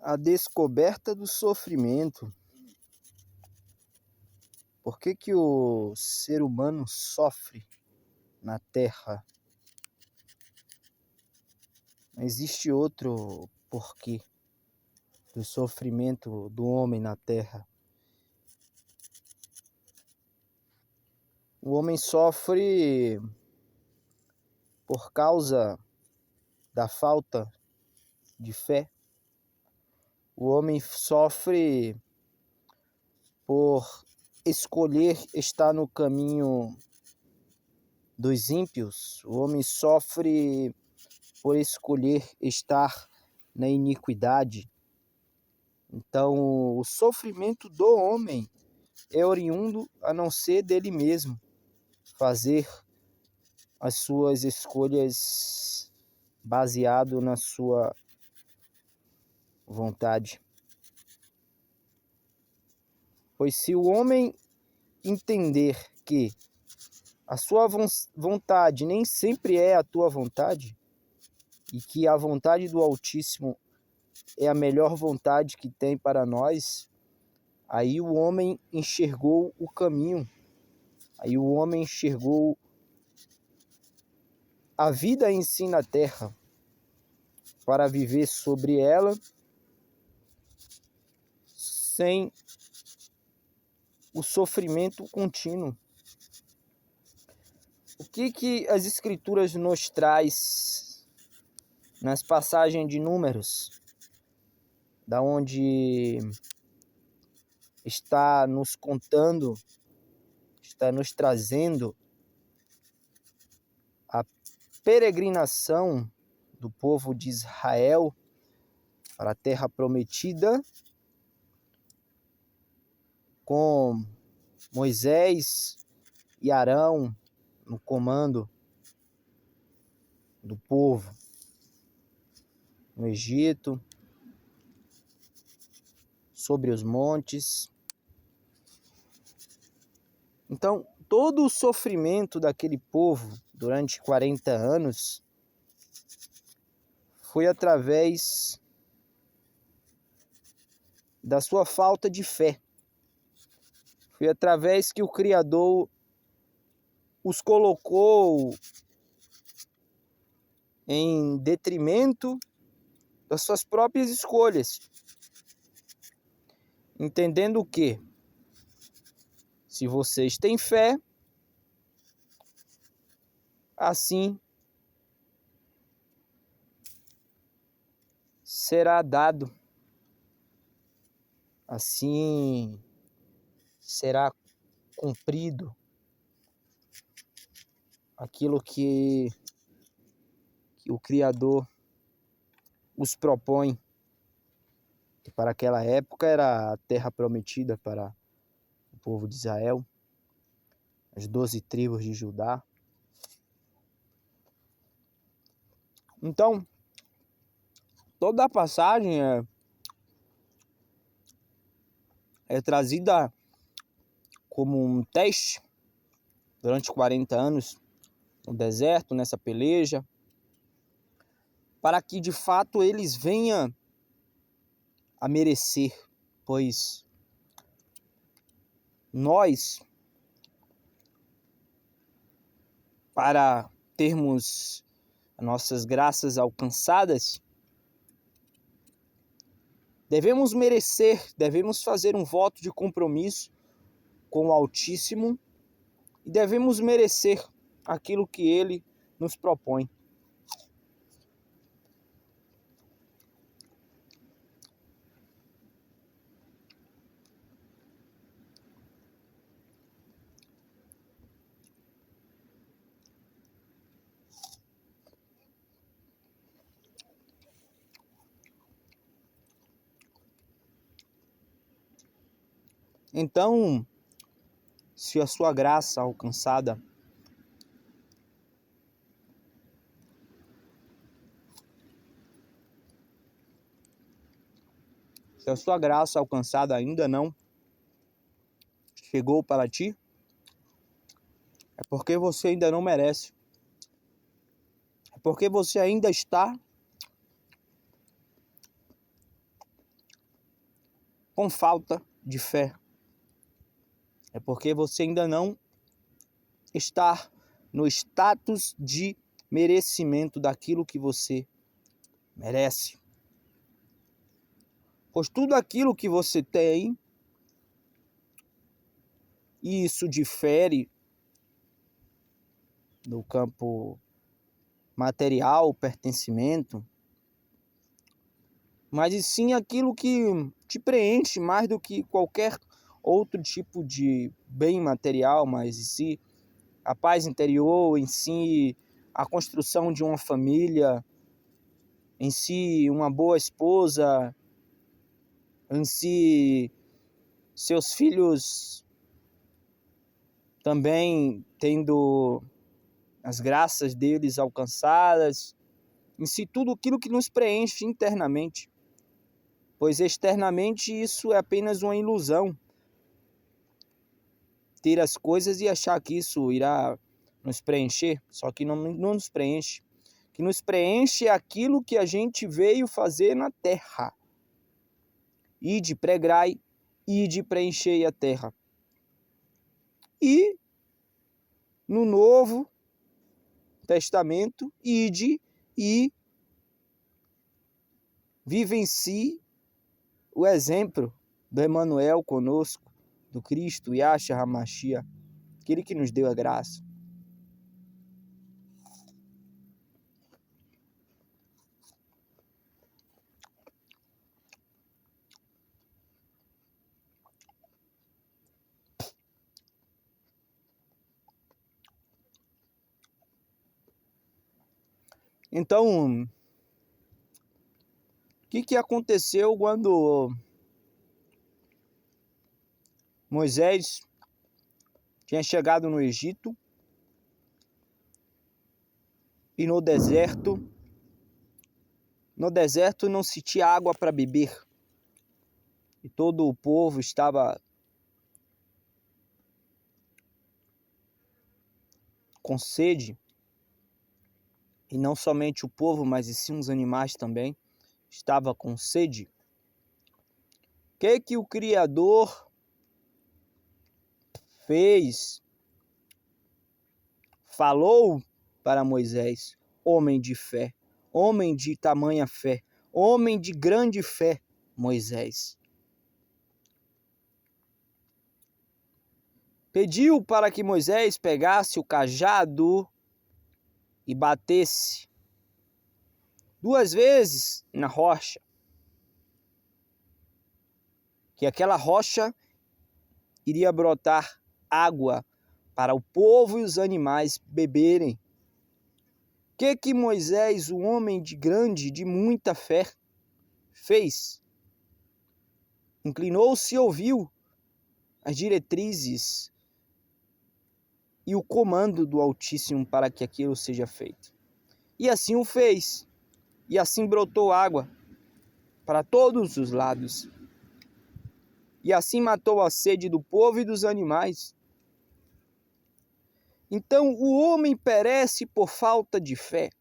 a descoberta do sofrimento. Por que que o ser humano sofre na Terra? Não existe outro porquê do sofrimento do homem na Terra. O homem sofre por causa da falta de fé. O homem sofre por escolher estar no caminho dos ímpios. O homem sofre por escolher estar na iniquidade. Então, o sofrimento do homem é oriundo a não ser dele mesmo fazer as suas escolhas baseado na sua vontade. Pois se o homem entender que a sua vontade nem sempre é a tua vontade, e que a vontade do Altíssimo é a melhor vontade que tem para nós, aí o homem enxergou o caminho, aí o homem enxergou a vida em si na terra, para viver sobre ela sem o sofrimento contínuo. O que as Escrituras nos traz nas passagens de Números, da onde está nos contando, está nos trazendo a peregrinação do povo de Israel para a terra prometida, com Moisés e Arão no comando do povo no Egito, sobre os montes. Então, todo o sofrimento daquele povo durante 40 anos foi através da sua falta de fé. Foi através que o Criador os colocou em detrimento das suas próprias escolhas. Entendendo que, se vocês têm fé, assim será dado, assim será cumprido aquilo que o Criador os propõe, que para aquela época era a terra prometida para o povo de Israel, as 12 tribos de Judá. Então, toda a passagem é trazida como um teste durante 40 anos no deserto, nessa peleja, para que de fato eles venham a merecer, pois nós, para termos nossas graças alcançadas, devemos merecer, devemos fazer um voto de compromisso com o Altíssimo e devemos merecer aquilo que Ele nos propõe. Então, se a sua graça alcançada ainda não chegou para ti, é porque você ainda não merece. É porque você ainda está com falta de fé. É porque você ainda não está no status de merecimento daquilo que você merece. Pois tudo aquilo que você tem, e isso difere do campo material, pertencimento, mas e sim aquilo que te preenche mais do que qualquer outro tipo de bem material, mas em si a paz interior, em si a construção de uma família, em si uma boa esposa, em si seus filhos também tendo as graças deles alcançadas, em si tudo aquilo que nos preenche internamente, pois externamente isso é apenas uma ilusão. Ter as coisas e achar que isso irá nos preencher, só que não nos preenche. O que nos preenche é aquilo que a gente veio fazer na terra. Ide, pregrai, ide, preenchei a terra. E no Novo Testamento, ide e vivencie o exemplo do Emmanuel conosco, do Cristo, Yahshua HaMashiach, aquele que nos deu a graça. Então, o que aconteceu quando Moisés tinha chegado no Egito e no deserto não se tinha água para beber e todo o povo estava com sede, e não somente o povo, mas e sim os animais também estava com sede. O que o Criador fez? Falou para Moisés, homem de fé, homem de tamanha fé, homem de grande fé, Moisés. Pediu para que Moisés pegasse o cajado e batesse 2 vezes na rocha, que aquela rocha iria brotar água para o povo e os animais beberem. O que Moisés, o homem de grande, de muita fé, fez? Inclinou-se e ouviu as diretrizes e o comando do Altíssimo para que aquilo seja feito. E assim o fez. E assim brotou água para todos os lados. E assim matou a sede do povo e dos animais. Então o homem perece por falta de fé.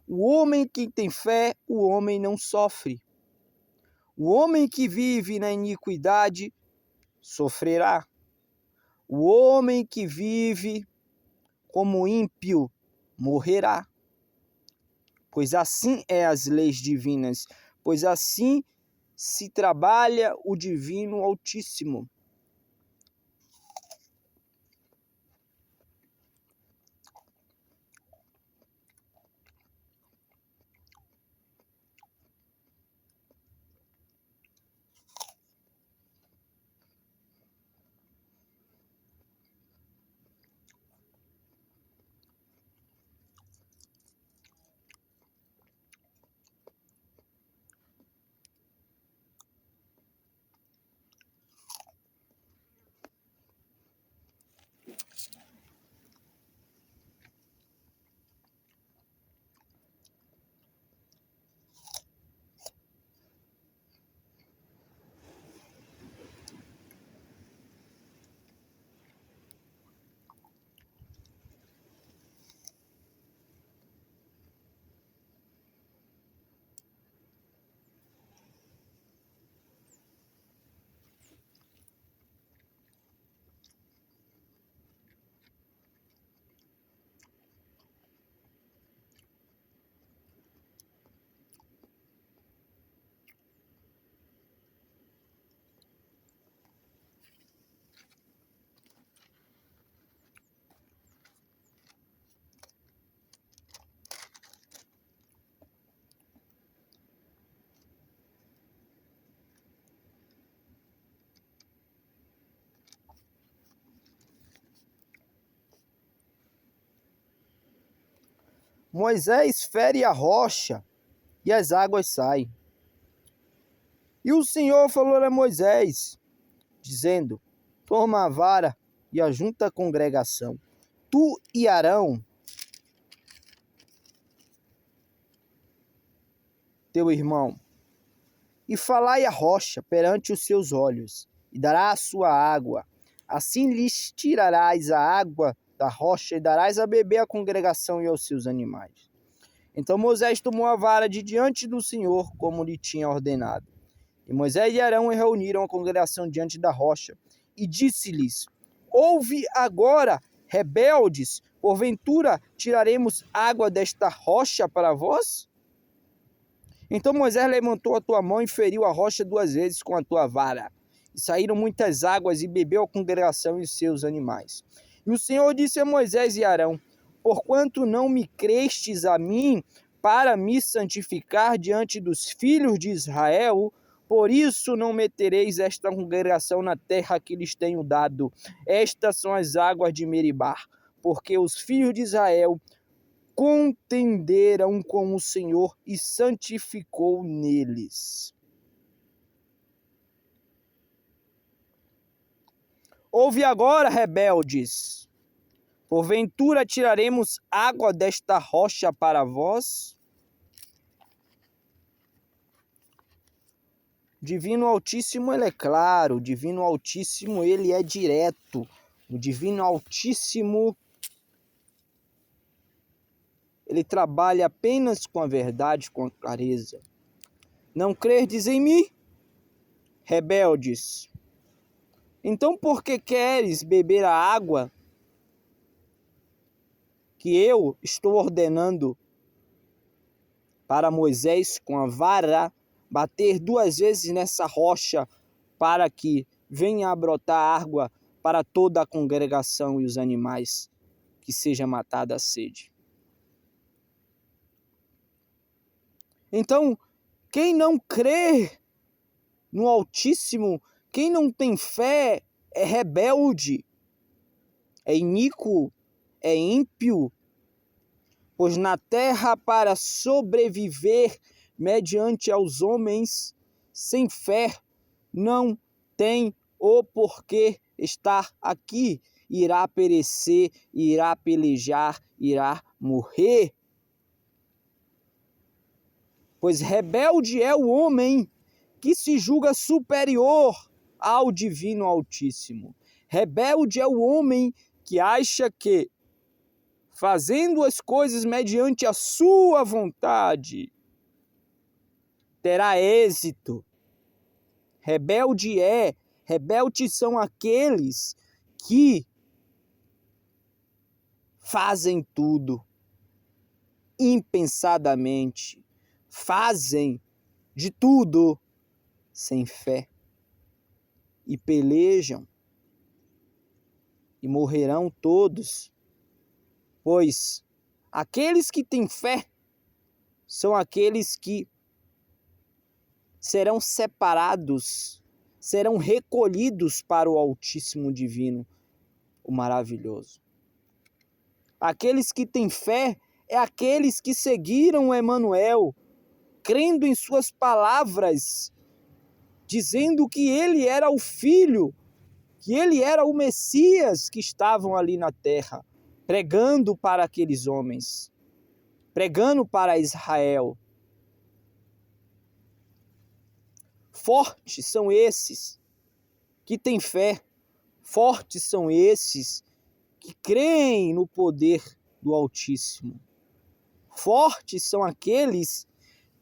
O homem que tem fé, o homem não sofre. O homem que vive na iniquidade sofrerá. O homem que vive como ímpio morrerá. Pois assim é as leis divinas, pois assim se trabalha o Divino Altíssimo. Moisés fere a rocha e as águas saem. E o Senhor falou a Moisés, dizendo: toma a vara e ajunta a congregação, tu e Arão, teu irmão, e falai a rocha perante os seus olhos, e dará a sua água. Assim lhes tirarás a água da rocha e darás a beber à congregação e aos seus animais. Então Moisés tomou a vara de diante do Senhor, como lhe tinha ordenado. E Moisés e Arão reuniram a congregação diante da rocha, e disse-lhes: ouve agora, rebeldes, porventura tiraremos água desta rocha para vós? Então Moisés levantou a tua mão e feriu a rocha 2 vezes com a tua vara. E saíram muitas águas, e bebeu a congregação e os seus animais. E o Senhor disse a Moisés e Arão: porquanto não me crestes a mim para me santificar diante dos filhos de Israel, por isso não metereis esta congregação na terra que lhes tenho dado. Estas são as águas de Meribá, porque os filhos de Israel contenderam com o Senhor e santificou neles. Ouve agora, rebeldes, porventura tiraremos água desta rocha para vós? O Divino Altíssimo, ele é claro, o Divino Altíssimo, ele é direto, o Divino Altíssimo, ele trabalha apenas com a verdade, com a clareza. Não crerdes em mim, rebeldes? Então por que queres beber a água que eu estou ordenando para Moisés com a vara, bater 2 vezes nessa rocha para que venha a brotar água para toda a congregação e os animais, que seja matada a sede? Então, quem não crê no Altíssimo, quem não tem fé, é rebelde, é iníquo, é ímpio, pois na terra para sobreviver mediante aos homens sem fé não tem o porquê estar aqui. Irá perecer, irá pelejar, irá morrer. Pois rebelde é o homem que se julga superior ao Divino Altíssimo. Rebelde é o homem que acha que, fazendo as coisas mediante a sua vontade, terá êxito. Rebeldes são aqueles que fazem tudo impensadamente, fazem de tudo sem fé e pelejam e morrerão todos, pois aqueles que têm fé são aqueles que serão separados, serão recolhidos para o Altíssimo Divino, o maravilhoso. Aqueles que têm fé é aqueles que seguiram Emanuel, crendo em suas palavras, dizendo que ele era o Filho, que ele era o Messias que estavam ali na terra, pregando para aqueles homens, pregando para Israel. Fortes são esses que têm fé, fortes são esses que creem no poder do Altíssimo. Fortes são aqueles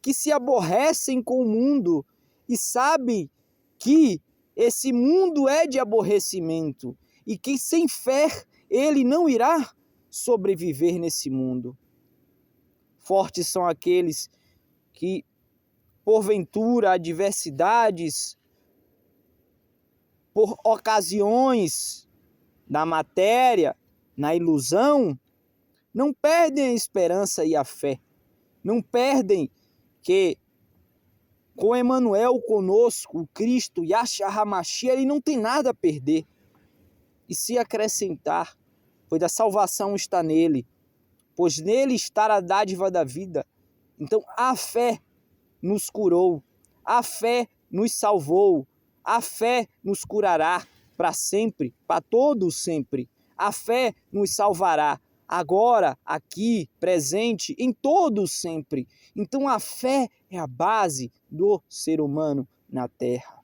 que se aborrecem com o mundo e sabem que esse mundo é de aborrecimento e que sem fé ele não irá sobreviver nesse mundo. Fortes são aqueles que, porventura, adversidades, por ocasiões na matéria, na ilusão, não perdem a esperança e a fé. Não perdem que com Emanuel conosco, o Cristo, Yahshua HaMashiach, ele não tem nada a perder e se acrescentar, pois a salvação está nele. pois nele está a dádiva da vida. Então a fé nos curou, a fé nos salvou, a fé nos curará para sempre, para todo sempre. A fé nos salvará agora, aqui, presente, em todo sempre. Então a fé é a base do ser humano na Terra.